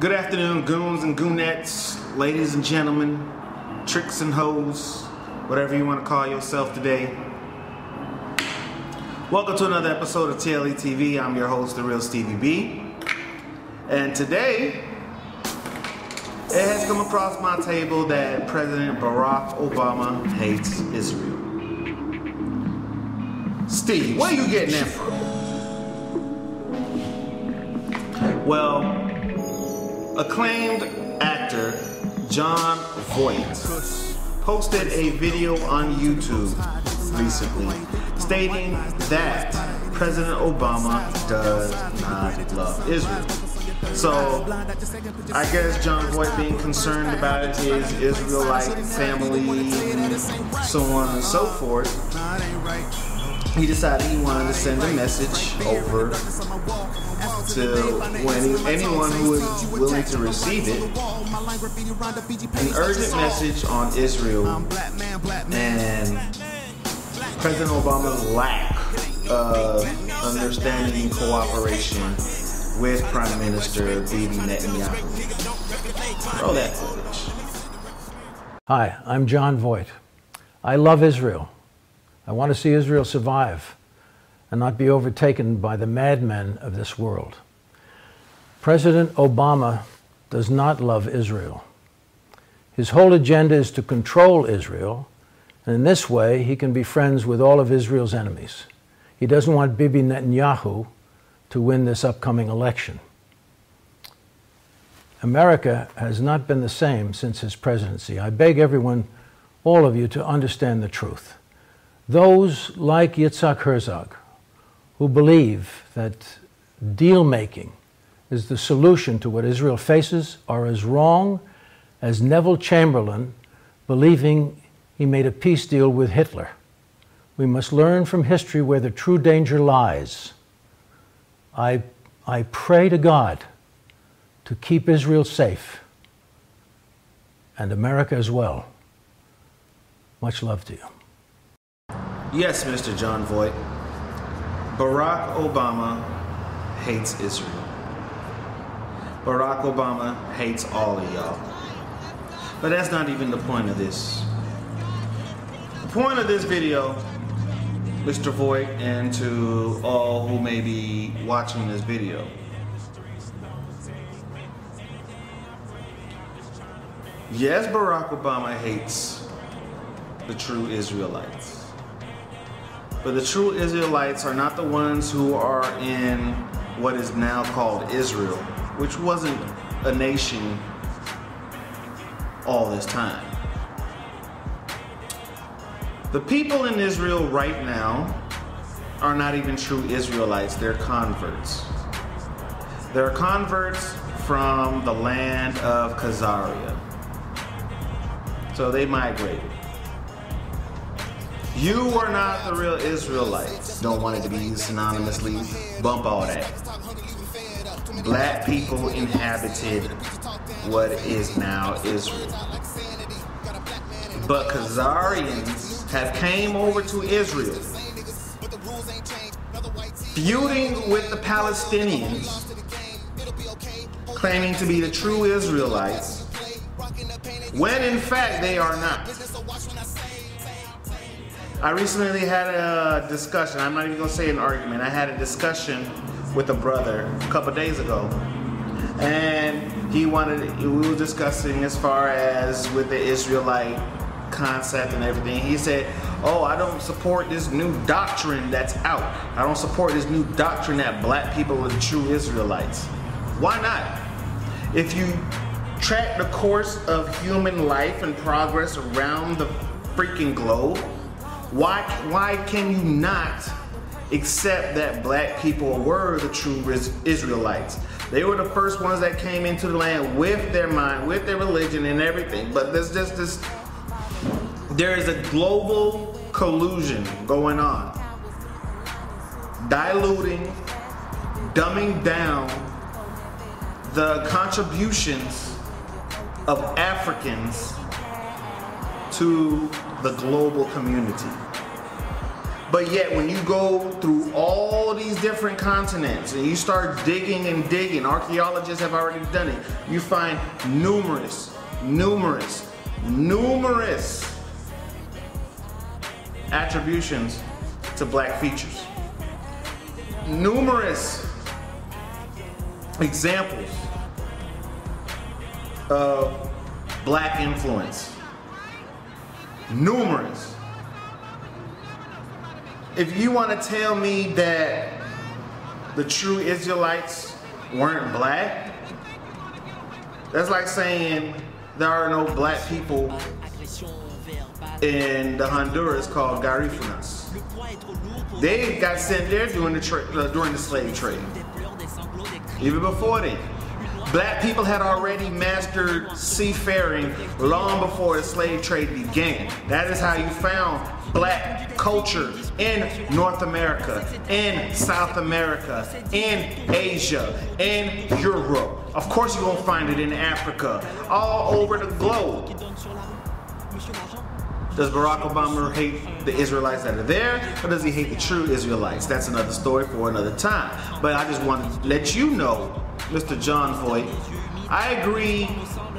Good afternoon, goons and goonettes, ladies and gentlemen, tricks and hoes, whatever you want to call yourself today. Welcome to another episode of TLE TV. I'm your host, The Real Stevie B. And today, it has come across my table that President Barack Obama hates Israel. Steve, where are you getting that from? Well, acclaimed actor Jon Voight posted a video on YouTube recently stating that President Obama does not love Israel. So, I guess Jon Voight being concerned about his Israelite family and so on and so forth, he decided he wanted to send a message over to anyone who is willing to receive it, an urgent message on Israel and President Obama's lack of understanding and cooperation with Prime Minister Bibi Netanyahu. Roll that footage. Hi, I'm Jon Voight. I love Israel. I want to see Israel survive and not be overtaken by the madmen of this world. President Obama does not love Israel. His whole agenda is to control Israel, and in this way he can be friends with all of Israel's enemies. He doesn't want Bibi Netanyahu to win this upcoming election. America has not been the same since his presidency. I beg everyone, all of you, to understand the truth. Those like Yitzhak Herzog, who believe that deal-making is the solution to what Israel faces, are as wrong as Neville Chamberlain believing he made a peace deal with Hitler. We must learn from history where the true danger lies. I pray to God to keep Israel safe, and America as well. Much love to you. Yes, Mr. Jon Voight. Barack Obama hates Israel. Barack Obama hates all of y'all. But that's not even the point of this. The point of this video, Mr. Voight, and to all who may be watching this video, yes, Barack Obama hates the true Israelites. But the true Israelites are not the ones who are in what is now called Israel, which wasn't a nation all this time. The people in Israel right now are not even true Israelites, they're converts. They're converts from the land of Khazaria. So they migrated. You are not the real Israelites. Don't want it to be used synonymously. Bump all that. Black people inhabited what is now Israel. But Khazarians have came over to Israel, feuding with the Palestinians, claiming to be the true Israelites, when in fact they are not. I recently had a discussion, I'm not even going to say an argument, I had a discussion with a brother a couple days ago. And we were discussing as far as with the Israelite concept and everything. He said, oh, I don't support this new doctrine that's out. I don't support this new doctrine that black people are the true Israelites. Why not? If you track the course of human life and progress around the freaking globe, why can you not accept that black people were the true Israelites? They were the first ones that came into the land with their mind, with their religion and everything. But there is a global collusion going on, diluting, dumbing down the contributions of Africans to the global community. But yet when you go through all these different continents and you start digging and digging, archaeologists have already done it, you find numerous attributions to black features. Numerous examples of black influence. Numerous. If you want to tell me that the true Israelites weren't black, that's like saying there are no black people in the Honduras called Garifunas. They got sent there during the slave trade. Even before then, black people had already mastered seafaring long before the slave trade began. That is how you found black culture in North America, in South America, in Asia, in Europe. Of course you're gonna find it in Africa, all over the globe. Does Barack Obama hate the Israelites that are there, or does he hate the true Israelites? That's another story for another time. But I just want to let you know, Mr. Jon Voight, I agree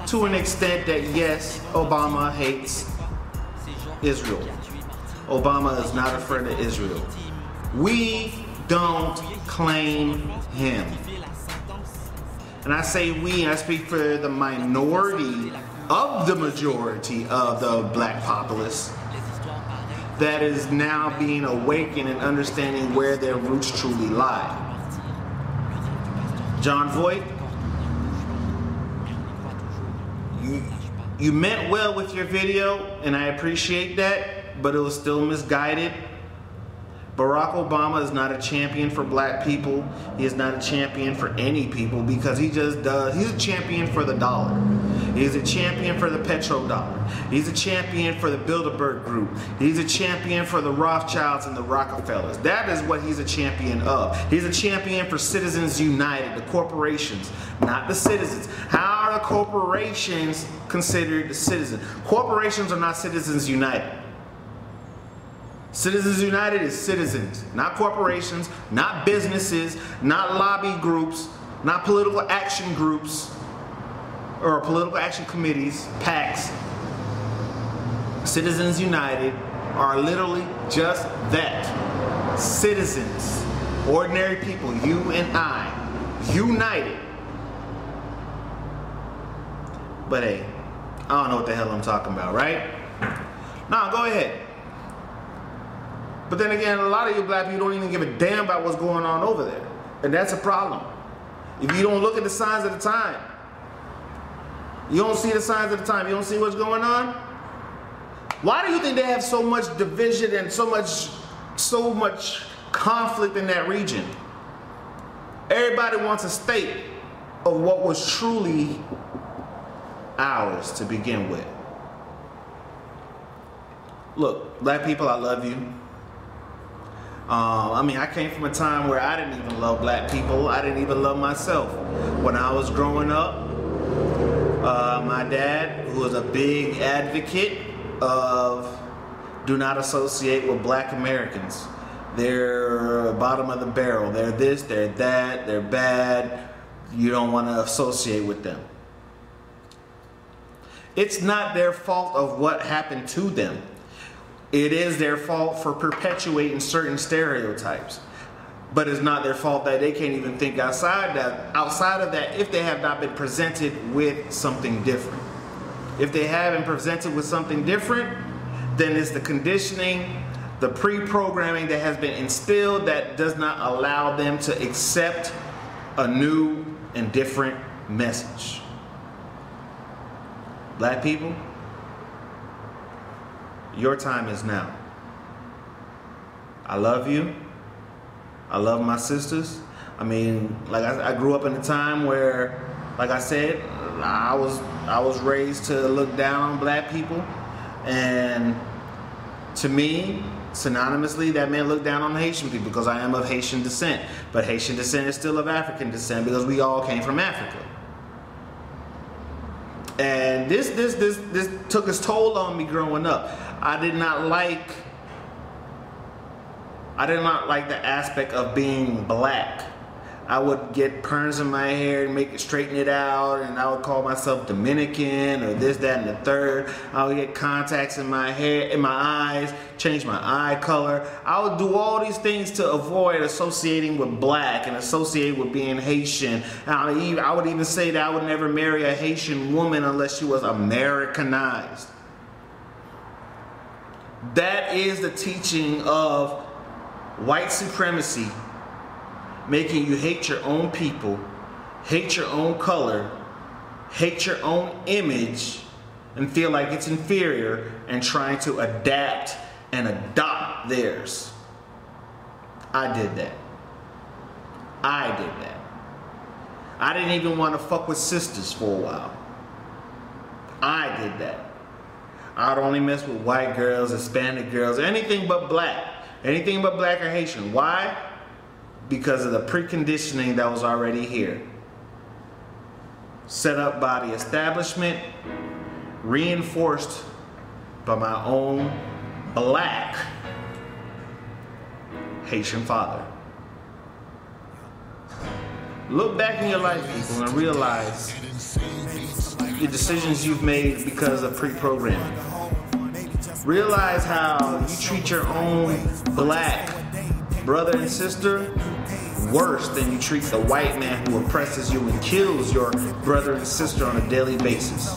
to an extent that yes, Obama hates Israel. Obama is not a friend of Israel. We don't claim him. And I say we, and I speak for the minority of the majority of the black populace that is now being awakened and understanding where their roots truly lie. Jon Voight, you meant well with your video, and I appreciate that, but it was still misguided. Barack Obama is not a champion for black people. He is not a champion for any people, because he just does. He's a champion for the dollar. He's a champion for the petrodollar. He's a champion for the Bilderberg Group. He's a champion for the Rothschilds and the Rockefellers. That is what he's a champion of. He's a champion for Citizens United, the corporations, not the citizens. How are the corporations considered the citizens? Corporations are not Citizens United. Citizens United is citizens, not corporations, not businesses, not lobby groups, not political action groups, or political action committees, PACs. Citizens United are literally just that. Citizens, ordinary people, you and I, united. But hey, I don't know what the hell I'm talking about, right? No, go ahead. But then again, a lot of you black people don't even give a damn about what's going on over there. And that's a problem. If you don't look at the signs of the time, you don't see the signs of the time, you don't see what's going on, why do you think they have so much division and so much conflict in that region? Everybody wants a state of what was truly ours to begin with. Look, black people, I love you. I mean, I came from a time where I didn't even love black people. I didn't even love myself. When I was growing up, my dad, who was a big advocate of do not associate with black Americans. They're bottom of the barrel. They're this, they're that, they're bad. You don't want to associate with them. It's not their fault of what happened to them. It is their fault for perpetuating certain stereotypes. But it's not their fault that they can't even think outside of that if they have not been presented with something different. If they haven't presented with something different, then it's the conditioning, the pre-programming that has been instilled that does not allow them to accept a new and different message. Black people, your time is now. I love you. I love my sisters. I mean, like I grew up in a time where, like I said, I was raised to look down on black people, and to me, synonymously, that meant look down on Haitian people because I am of Haitian descent. But Haitian descent is still of African descent because we all came from Africa. And this took its toll on me growing up. I did not like I did not like the aspect of being black. I would get perms in my hair and make it, straighten it out, and I would call myself Dominican or this, that, and the third. I would get contacts in my hair, in my eyes, change my eye color. I would do all these things to avoid associating with black and associate with being Haitian. And I would even say that I would never marry a Haitian woman unless she was Americanized. That is the teaching of white supremacy, making you hate your own people, hate your own color, hate your own image, and feel like it's inferior, and trying to adapt and adopt theirs. I did that. I did that. I didn't even want to fuck with sisters for a while. I did that. I'd only mess with white girls, Hispanic girls, anything but black. Anything but black or Haitian. Why? Because of the preconditioning that was already here. Set up by the establishment, reinforced by my own black Haitian father. Look back in your life, people, and realize the decisions you've made because of pre-programming. Realize how you treat your own black brother and sister worse than you treat the white man who oppresses you and kills your brother and sister on a daily basis.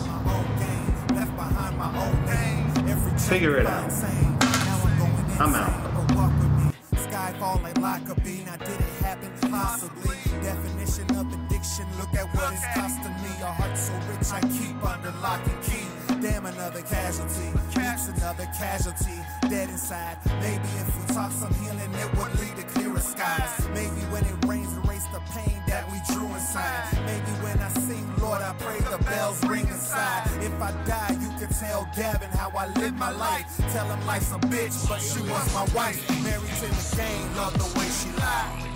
Figure it out. I'm out. Skyfall like a bean, I did it happen possibly. Definition of addiction, look at what it's costing me. A heart so rich I keep under lock and key. Damn, another casualty, keeps another casualty dead inside. Maybe if we talk some healing, it would lead to clearer skies. Maybe when it rains, erase the pain that we drew inside. Maybe when I sing, Lord, I pray the bells ring inside. If I die, you can tell Gavin how I live my life. Tell him life's a bitch, but she was my wife. Married to the game, love the way she lied.